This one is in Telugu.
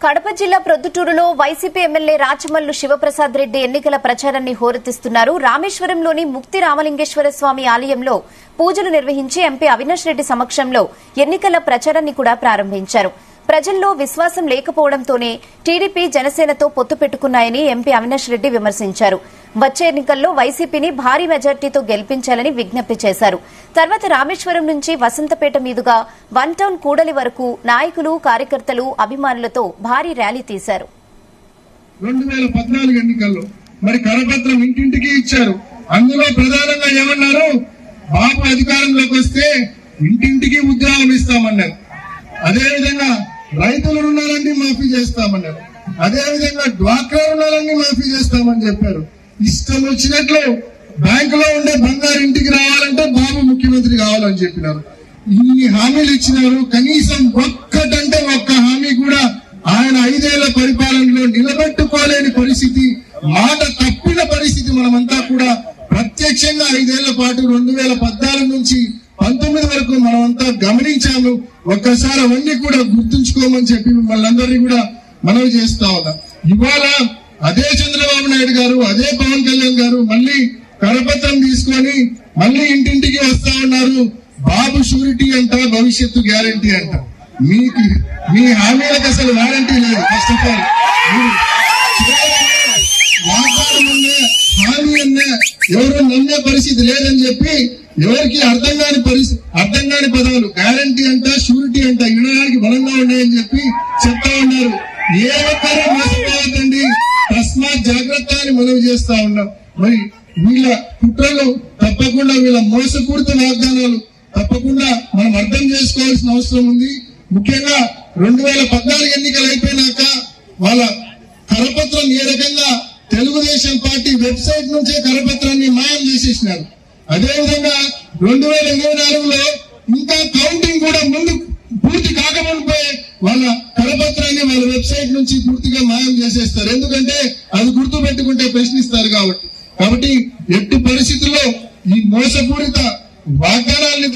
కడప జిల్లా ప్రొద్దుటూరులో వైసీపీ ఎమ్మెల్యే రాచమల్లు శివప్రసాద్ రెడ్డి ఎన్నికల ప్రచారాన్ని హోరెత్తిస్తున్నారు. రామేశ్వరంలోని ముక్తి రామలింగేశ్వర స్వామి ఆలయంలో పూజలు నిర్వహించి ఎంపీ అవినాష్ రెడ్డి సమక్షంలో ఎన్నికల ప్రచారాన్ని కూడా ప్రారంభించారు. ప్రజల్లో విశ్వాసం లేకపోవడంతోనే టీడీపీ జనసేనతో పొత్తు పెట్టుకున్నాయని ఎంపీ అవినాష్ రెడ్డి విమర్శించారు. వచ్చే ఎన్నికల్లో వైసీపీని భారీ మెజార్టీతో గెలిపించాలని విజ్ఞప్తి చేశారు. తర్వాత రామేశ్వరం నుంచి వసంతపేట మీదుగా వన్ టౌన్ కూడలి వరకు నాయకులు, కార్యకర్తలు, అభిమానులతో భారీ ర్యాలీ తీశారు. 2014 ఎన్నికల్లో మరి కరపత్రం ఇంటింటికి ఇచ్చారు. అందులో ప్రధానంగా ఏమన్నారు, బాబు అధికారంలోకి వస్తే ఇంటింటికి ఉద్యోగం ఇస్తామన్నారు. అదేవిధంగా రైతుల రుణాలన్నీ మాఫీ చేస్తామన్నారు. అదేవిధంగా డ్వాక్రా రుణాలన్నీ మాఫీ చేస్తామని చెప్పారు. ఇష్టం వచ్చినట్లు బ్యాంకులో ఉండే బంగారు ఇంటికి రావాలంటే బాబు ముఖ్యమంత్రి కావాలని చెప్పినారు. ఇన్ని హామీలు ఇచ్చినారు. కనీసం ఒక్కటంటే ఒక్క హామీ కూడా ఆయన 5 ఏళ్ల పరిపాలనలో నిలబెట్టుకోలేని పరిస్థితి, మాట తప్పిన పరిస్థితి మనమంతా కూడా ప్రత్యక్షంగా 5 ఏళ్ల పాటు 2014 నుంచి 19 వరకు మనమంతా గమనించాము. ఒక్కసారి అవన్నీ కూడా గుర్తుంచుకోమని చెప్పి మిమ్మల్ని అందరినీ కూడా మనవి చేస్తా ఉన్నా. ఇవాళ అదే చంద్రబాబు నాయుడు గారు, అదే పవన్ కళ్యాణ్ గారు మళ్ళీ కరపత్రం తీసుకొని మళ్ళీ ఇంటింటికి వస్తా ఉన్నారు. బాబు షూరిటీ అంట, భవిష్యత్తు గ్యారంటీ అంట. మీకు మీ హామీలకు అసలు వారంటీ లేదు. ఫస్ట్ ఆఫ్ ఆల్ వ్యాపారం అన్నా, హామీ అన్నా ఎవరు నమ్మే పరిస్థితి లేదని చెప్పి ఎవరికి అర్థం కాని పదాలు గ్యారంటీ అంట, షూరిటీ అంట వినడానికి బలంగా ఉన్నాయని చెప్పి చెప్తా ఉన్నారు. ఏ ఒక్కరూ మోసపోవద్దండి, తస్మాత్ జాగ్రత్త అని మనవి చేస్తా ఉన్నాం. మరి వీళ్ళ కుట్రలు తప్పకుండా, వీళ్ళ మోసపూరిత వాగ్దానాలు తప్పకుండా మనం అర్థం చేసుకోవాల్సిన అవసరం ఉంది. ముఖ్యంగా 2014 ఎన్నికలు అయిపోయినాక వాళ్ళ కరపత్రం ఏ రకంగా తెలుగుదేశం పార్టీ వెబ్సైట్ నుంచే కరపత్రాన్ని మాయం చేసేసినారు. అదేవిధంగా 2024లో ఇంకా కౌంటింగ్ కూడా ముందు పూర్తి కాకముందే వాళ్ళ కరపత్రాన్ని వాళ్ళ వెబ్సైట్ నుంచి పూర్తిగా మాయం చేసేస్తారు. ఎందుకంటే అది గుర్తు పెట్టుకుంటే ప్రశ్నిస్తారు కాబట్టి ఎట్టి పరిస్థితుల్లో ఈ మోసపూరిత వాగ్దానాన్ని